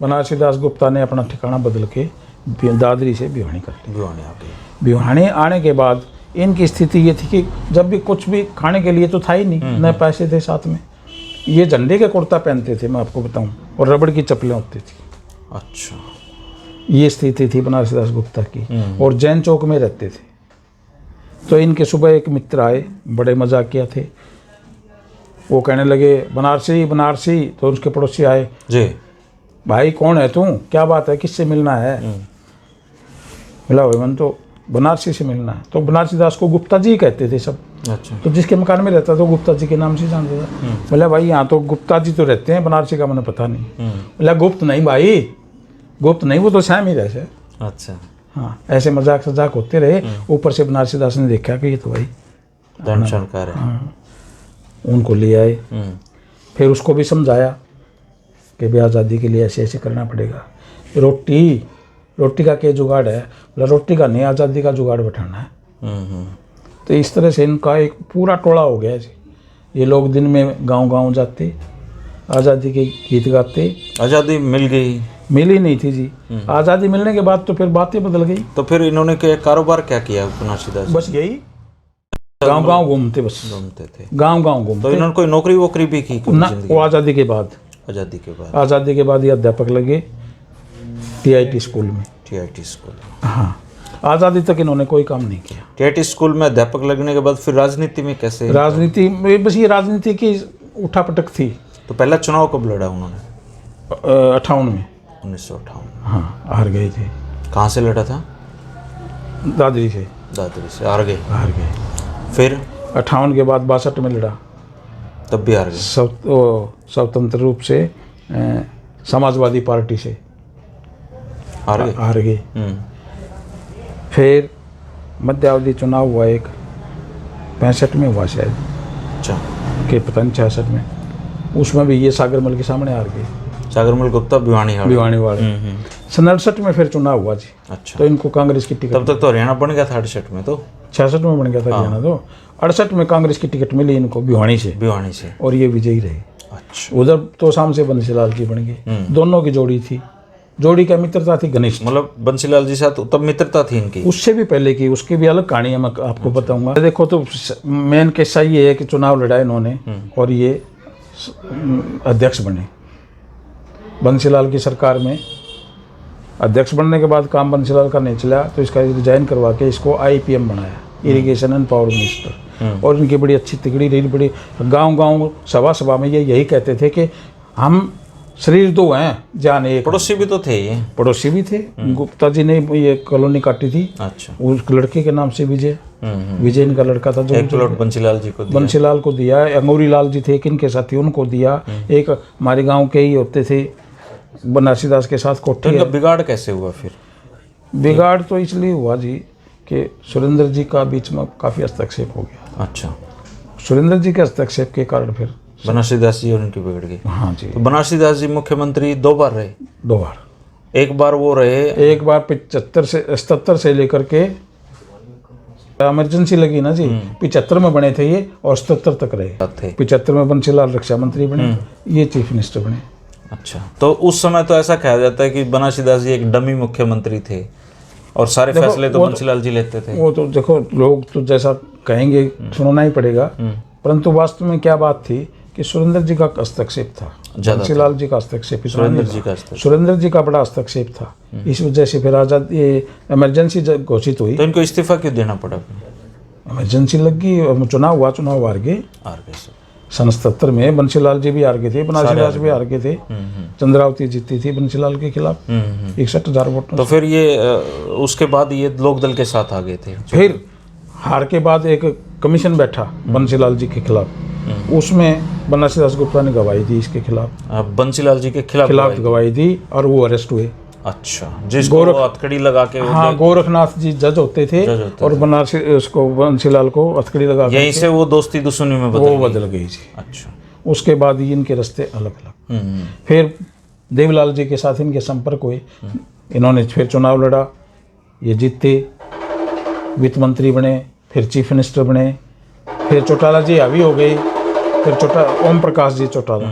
बनारसी दास गुप्ता ने अपना ठिकाना बदल के दादरी से भिवानी कर लिया। भिवानी आ गई। भिवानी आने के बाद इनकी स्थिति ये थी कि जब भी कुछ भी खाने के लिए तो था ही नहीं, न पैसे थे साथ में। ये झंडे के कुर्ता पहनते थे, मैं आपको बताऊं, और रबड़ की चप्पलें होती थी। अच्छा, ये स्थिति थी बनारसी दास गुप्ता की। और जैन चौक में रहते थे। तो इनके सुबह एक मित्र आए, बड़े मजाकिया थे। वो कहने लगे बनारसी बनारसी। तो उसके पड़ोसी आए जी, भाई कौन है तू, क्या बात है, किससे मिलना है? मिला भाई मन तो बनारसी से मिलना है। तो बनारसी दास को गुप्ता जी कहते थे सब। अच्छा, तो जिसके मकान में रहता था गुप्ता जी के नाम से जानता था। बोला भाई यहाँ तो गुप्ता जी तो रहते हैं, बनारसी का मैंने पता नहीं। बोला गुप्त नहीं भाई, गुप्त नहीं, वो तो श्याम ही रहते। अच्छा, हाँ, ऐसे मजाक सजाक होते रहे। ऊपर से बनारसी दास ने देखा कि ये तो भाई दंडशंकर है। उनको ले आए। फिर उसको भी समझाया कि भी आज़ादी के लिए ऐसे ऐसे करना पड़ेगा। रोटी का क्या जुगाड़ है? बोला रोटी का नहीं, आज़ादी का जुगाड़ बैठाना है। तो इस तरह से इनका एक पूरा टोला हो गया जी। ये लोग दिन में गांव-गांव जाते, आज़ादी के गीत गाते। आज़ादी मिल गई? मिली नहीं थी जी। आज़ादी मिलने के बाद तो फिर बातें बदल गई। तो फिर इन्होंने कारोबार क्या किया बनारसी दास? बस यही गांव-गांव घूमते, बस घूमते थे, गांव-गांव घूमते। तो इन्होंने कोई नौकरी वोकरी भी की ना, वो आज़ादी के बाद। आज़ादी के बाद? आज़ादी के बाद ये अध्यापक लगे TIT स्कूल में। TIT school? हाँ, आज़ादी तक इन्होंने कोई काम नहीं किया। TIT स्कूल में अध्यापक लगने के बाद फिर राजनीति में कैसे? राजनीति में बस ये राजनीति की उठापटक थी। तो पहला चुनाव कब लड़ा उन्होंने? 58 में। 1958? हाँ, हार गए थे। कहाँ से लड़ा था? दादरी से। दादरी से हार गए? हार गए। फिर 58 के बाद 62 में लड़ा, तब भी हार गए? स्वतंत्र रूप से समाजवादी पार्टी से हार गए। फिर मध्यावधि चुनाव हुआ एक 65 में हुआ शायद। अच्छा, कि पता नहीं 66 में। उसमें भी ये सागरमल के सामने हार गए। सागरमल गुप्ता भिवानी वाले। 67 में फिर चुनाव हुआ जी। अच्छा, तो इनको कांग्रेस की टिकट, तब तक तो हरियाणा बन गया था 68 में। तो 66 में बन गया था हरियाणा। तो 68 में कांग्रेस की टिकट मिली इनको भिवानी से, और ये विजयी रहे। अच्छा, उधर तो शाम से बंसीलाल की बन गई। दोनों की जोड़ी थी। जोड़ी का मित्रता थी घनिष्ठ। मतलब बंसीलाल जी साथ तब मित्रता थी इनकी? उससे भी पहले की, उसकी भी अलग कहानी है, मैं आपको बताऊंगा। देखो तो मेन किस्सा ये है कि चुनाव लड़ा इन्होंने और ये अध्यक्ष बने बंसीलाल की सरकार में। अध्यक्ष बनने के बाद काम बंसीलाल का नहीं चला, तो इसका रिजाइन करवा के इसको IPM बनाया, इरिगेशन एंड पावर मिनिस्टर। और इनकी बड़ी अच्छी तिगड़ी रही। बड़ी गांव-गांव सभा में ये यही कहते थे कि हम शरीर दो हैं, जान एक। पड़ोसी भी तो थे ये? पड़ोसी भी थे। गुप्ता जी ने ये कॉलोनी काटी थी। अच्छा, उस लड़के के नाम से विजय। विजय इनका लड़का था। जो एक प्लॉट बंसीलाल जी को दिया? बंसीलाल को दिया। अंगूरी लाल जी थे किन के साथी, उनको दिया। एक हमारे गांव के ही होते थे बनारसी दास के साथ कोठी। इनका बिगाड़ कैसे हुआ फिर? बिगाड़ तो इसलिए हुआ जी कि सुरेंद्र जी का बीच में काफ़ी हस्तक्षेप हो गया। अच्छा, सुरेंद्र जी के हस्तक्षेप के कारण फिर बनारसी दास जी और इनकी बिगड़ गई। हाँ जी। तो बनारसी दास जी मुख्यमंत्री 2 बार रहे? 2 बार। एक बार वो रहे, एक बार 77 से लेकर के इमरजेंसी लगी ना जी, 75 में बने थे ये, और 77 तक रहे। 75 में बंसीलाल रक्षा मंत्री बने, ये चीफ मिनिस्टर बने। अच्छा, तो उस समय तो ऐसा कहा जाता है कि बनारसी दास जी एक डमी मुख्यमंत्री थे और सारे फैसले तो बंसीलाल जी लेते थे। वो तो देखो, लोग तो जैसा कहेंगे सुनना ही पड़ेगा, परंतु वास्तव में क्या बात थी कि सुरेंद्र जी का हस्तक्षेप था, बंसीलाल जी का हस्तक्षेप, सुरेंद्र जी का बड़ा हस्तक्षेप था। इस वजह से फिर आजाद ये इमरजेंसी घोषित हुई। तो इनको इस्तीफा क्यों देना पड़ा? इमरजेंसी लग गई, चुनाव हुआ, चुनाव हार गए। सन 77 में बंसीलाल जी भी हार गए थे, बनारसी दास भी हार गए थे। चंद्रावती जीती थी बंसीलाल के खिलाफ 61,000 वोटों। तो फिर ये उसके बाद ये लोकदल के साथ आ गए थे। फिर हार के बाद एक कमीशन बैठा बंसीलाल जी के खिलाफ, उसमें बनारसी दास गुप्ता ने गवाही दी इसके खिलाफ। बंसीलाल जी के खिलाफ गवाही दी और वो अरेस्ट हुए। अच्छा, जिसको हथकड़ी लगा के? हाँ, गोरखनाथ जी जज होते थे और बनारसी उसको बंसीलाल को हथकड़ी लगा के, यहीं से वो दोस्ती दुश्मनी में बदल गई जी। अच्छा, उसके बाद ही इनके रास्ते अलग अलग। फिर देवलाल जी के साथ इनके संपर्क हुए, इन्होंने फिर चुनाव लड़ा, ये जीते, वित्त मंत्री बने, फिर चीफ मिनिस्टर बने। फिर चौटाला जी हावी हो गए, फिर ओम प्रकाश जी चौटाला,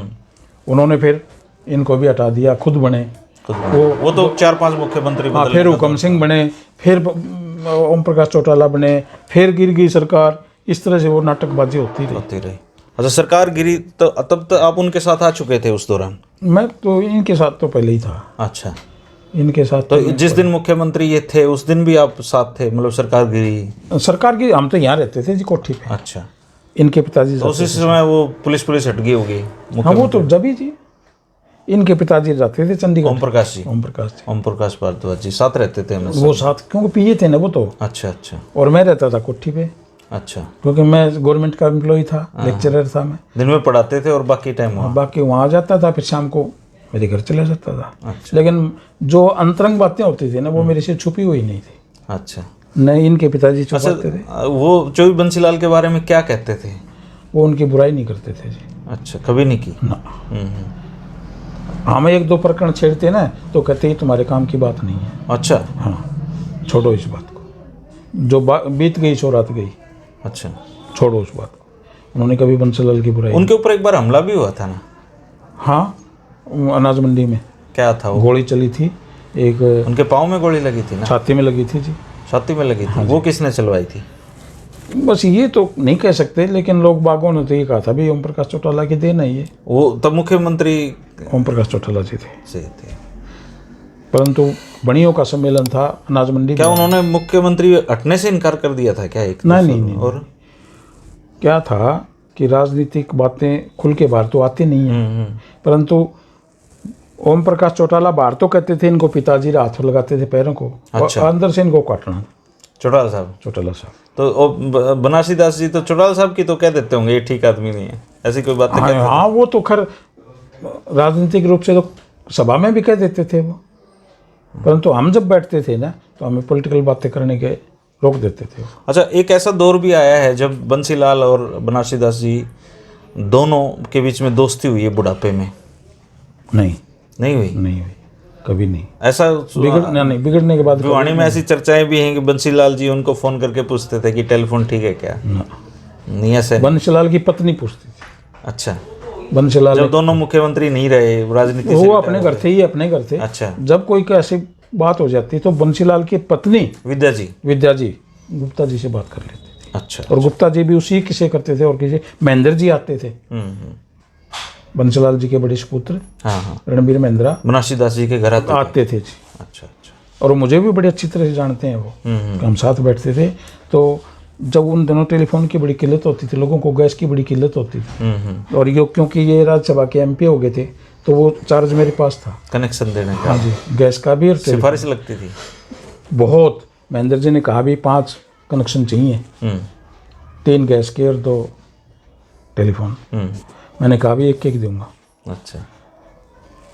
उन्होंने फिर इनको भी हटा दिया, खुद बने। तो वो तो 4-5 मुख्यमंत्री हाँ, बदले। फिर हुकम सिंह बने, फिर ओम प्रकाश चौटाला बने, फिर गिर गई सरकार। इस तरह से वो नाटकबाजी होती रही। होती रही। अच्छा, सरकार गिरी तो तब तो आप उनके साथ आ चुके थे उस दौरान? मैं तो इनके साथ तो पहले ही था। अच्छा, इनके साथ तो जिस दिन मुख्यमंत्री ये थे उस दिन भी आप साथ थे, मतलब सरकार गिरी? सरकार की हम तो यहाँ रहते थे जी, कोठी पे। अच्छा, इनके पिताजी तो उसी समय वो पुलिस हट गई होगी? हाँ, वो तो जब ही जी इनके पिताजी जाते थे चंडीगढ़। ओम प्रकाश जी? ओम प्रकाश जी, ओम प्रकाश भारद्वाज जी साथ रहते थे हमेशा? वो साथ, क्योंकि पिए थे ना वो तो। अच्छा अच्छा और मैं रहता था कोठी पे, अच्छा। क्योंकि मैं गवर्नमेंट का एम्प्लॉय था, लेक्चरर था मैं। दिन में पढ़ाते थे और बाकी टाइम वहाँ? बाकी वहाँ जाता था, फिर शाम को मेरे घर चला जाता था। अच्छा। लेकिन जो अंतरंग बातें होती थी ना, वो मेरे से छुपी हुई नहीं थी। अच्छा, नहीं, इनके पिताजी छुपाते थे। वो चौबे बंसीलाल के बारे में क्या कहते थे? वो उनकी बुराई नहीं करते थे जी। अच्छा, कभी नहीं की? ना, हम एक दो प्रकरण छेड़ते ना तो कहते ही तुम्हारे काम की बात नहीं है। अच्छा। हाँ, छोड़ो इस बात को, जो बीत गई सो रात गई। अच्छा, छोड़ो उस बात को। उन्होंने कभी बंसीलाल की बुराई। उनके ऊपर एक बार हमला भी हुआ था ना? हाँ, अनाज मंडी में क्या था वो? गोली चली थी एक, उनके पाँव में गोली लगी थी ना? छाती में लगी थी जी। छाती में लगी थी? वो किसने चलवाई थी? बस ये तो नहीं कह सकते, लेकिन लोग बागों ने तो ये कहा था भी ओम प्रकाश चौटाला की देन है ये। वो तब मुख्यमंत्री ओम प्रकाश चौटाला जी थे, से थे। परंतु बणियों का सम्मेलन था अनाज मंडी क्या में। उन्होंने मुख्यमंत्री हटने से इनकार कर दिया था क्या? एक नहीं। और क्या था कि राजनीतिक बातें खुल के बाहर तो आती नहीं है, परंतु ओम प्रकाश चौटाला बाहर तो कहते थे इनको पिताजी हाथ लगाते थे पैरों को, अच्छा। और अंदर से इनको काटना। चौटाला साहब? चौटाला साहब तो बनारसी दास जी तो चौटाला साहब की तो कह देते होंगे ये ठीक आदमी नहीं है, ऐसी कोई बात? हाँ, वो तो खैर राजनीतिक रूप से तो सभा में भी कह देते थे वो, परंतु हम जब बैठते थे ना तो हमें पॉलिटिकल बातें करने के रोक देते थे। अच्छा, एक ऐसा दौर भी आया है जब बंसीलाल और बनारसी दास जी दोनों के बीच में दोस्ती हुई है बुढ़ापे में? नहीं हुई? कभी नहीं। ऐसा बिगड़ने के बाद भिवानी में ऐसी चर्चाएं भी हैं कि बंसीलाल जी उनको फोन करके पूछते थे कि टेलीफोन ठीक है क्या? नहीं, ऐसे बंसीलाल की पत्नी पूछती थी। अच्छा, बंसीलाल जब दोनों मुख्यमंत्री नहीं रहे राजनीति वो अपने घर थे ही, अपने घर थे। अच्छा, जब कोई ऐसी बात हो जाती तो बंसीलाल की पत्नी विद्या जी गुप्ता जी से बात कर लेते थे। अच्छा, और गुप्ता जी भी उसी किसे करते थे, और किसी महेंद्र जी आते थे, बंसीलाल जी के बड़े सुपुत्र। हाँ, रणबीर महेंद्रा बनारसी दास जी के घर आते थे जी। अच्छा, और मुझे भी बड़ी अच्छी तरह से जानते हैं वो, कि हम साथ बैठते थे। तो जब उन दिनों टेलीफोन की बड़ी किल्लत होती थी, लोगों को गैस की बड़ी किल्लत होती थी, और ये क्योंकि ये राज्यसभा के MP हो गए थे तो वो चार्ज मेरे पास था कनेक्शन देने का। हाँ जी, गैस का भी। और सिफारिश लगती थी बहुत। महेंद्र जी ने कहा भी 5 कनेक्शन चाहिए, 3 गैस के और 2 टेलीफोन। मैंने कहा भी एक दूंगा। अच्छा,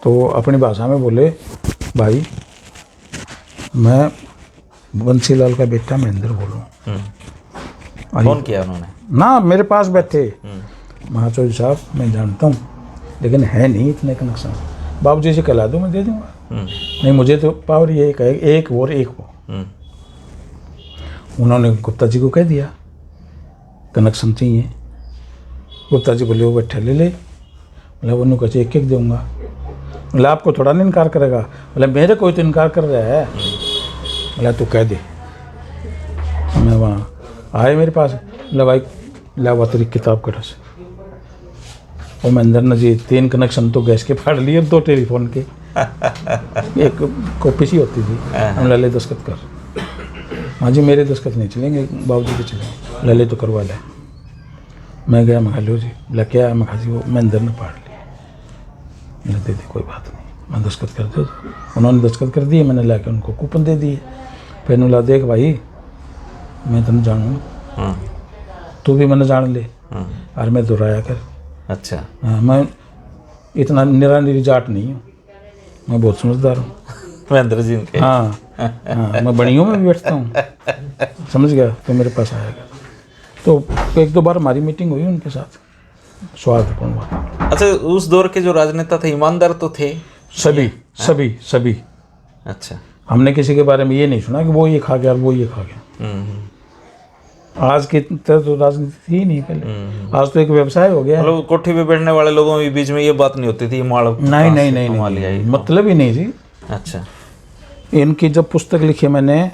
तो अपनी भाषा में बोले, भाई मैं बंसीलाल का बेटा महेंद्र बोलूँ। फोन किया उन्होंने ना, मेरे पास बैठे। महाचौधरी साहब मैं जानता हूँ, लेकिन है नहीं इतने कनेक्शन, बाबूजी से कहला दो, मैं दे दूंगा। नहीं, मुझे तो पावर ये एक और एक वो। उन्होंने गुप्ता जी को कह दिया कनेक्शन चाहिए। गुप्ता जी बोले वो बैठे ले ले। मतलब उन्होंने कहा एक दूंगा। मतलब आपको थोड़ा नहीं इनकार करेगा? मतलब मेरे कोई तो इनकार कर रहा है। मतलब तू कह दे। मैं वहाँ आए मेरे पास, मतलब भाई लावा तेरी किताब कर से। और महेंद्र ने जी 3 कनेक्शन तो गैस के फाड़ लिए, 2 टेलीफोन के। एक कॉपी सी होती थी। हम ले दस्तखत कर। हाँ जी, मेरे दस्तखत नहीं चलेंगे, बाबूजी के चलेंगे। ले तो करवा ले। मैं गया, मैं कहा लो जी। बोला क्या? मैं कहा जी वो महेंद्र ने फाड़ लिया। मैंने दे दी, कोई बात नहीं, मैं दस्तखत कर दो। उन्होंने दस्तखत कर दिए, मैंने लाके उनको कूपन दे दिए। फिर बोला देख भाई, मैं तुम जानूँ, तू भी मैंने जान ले, और मैं दोहराया कर। अच्छा, मैं इतना निरानिरी जाट नहीं हूँ, मैं बहुत समझदार हूँ। महेंद्र जी के? हाँ, मैं बड़ियों में भी बैठता हूँ। समझ गया? तो मेरे पास आएगा। तो 1-2 बार हमारी मीटिंग हुई उनके साथ, स्वार्थपूर्ण बात। अच्छा, उस दौर के जो राजनेता थे ईमानदार तो थे सभी। अच्छा, हमने किसी के बारे में ये नहीं सुना कि वो ये खा गया और वो ये खा गया। आज की तरह तो राजनीति थी ही नहीं पहले। आज तो एक व्यवसाय हो गया। मतलब कोठी पे बैठने वाले लोगों के बीच में ये बात नहीं होती थी माल नहीं, मतलब ही नहीं जी। अच्छा। इनकी जब पुस्तक लिखी मैंने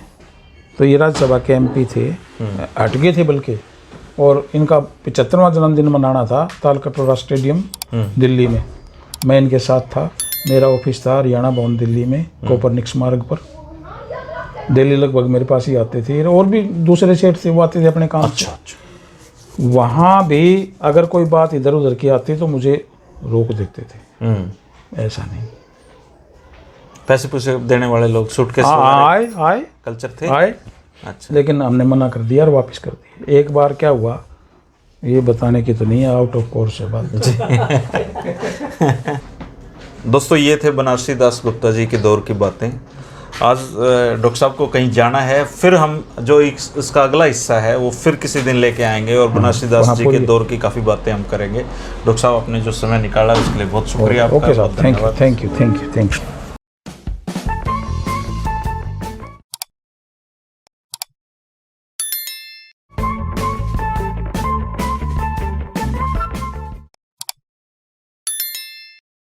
तो ये राज्यसभा के एमपी थे, हट गए थे बल्कि, और इनका 75वां जन्मदिन मनाना था तालकटोरा स्टेडियम दिल्ली में। मैं इनके साथ था, मेरा ऑफिस था हरियाणा भवन दिल्ली में, कोपरनिक्स मार्ग पर। दिल्ली लगभग मेरे पास ही आते थे, और भी दूसरे सेठ थे वो आते थे अपने काम से। अच्छा। वहाँ भी अगर कोई बात इधर उधर की आती तो मुझे रोक देते थे, ऐसा नहीं। पैसे पूसे देने वाले लोग सूटकेस आए कल्चर थे? आए, अच्छा। लेकिन हमने मना कर दिया और वापस कर दिया। एक बार क्या हुआ, ये बताने की तो नहीं है, आउट ऑफ कोर्स है बात। दोस्तों, ये थे बनारसी दास गुप्ता जी के दौर की बातें। आज डॉक्टर साहब को कहीं जाना है, फिर हम जो इसका अगला हिस्सा है वो फिर किसी दिन लेके आएंगे और बनारसी दास जी के दौर की काफ़ी बातें हम करेंगे। डॉक्टर साहब, आपने जो समय निकाला उसके लिए बहुत शुक्रिया आपका। ओके साहब, थैंक यू।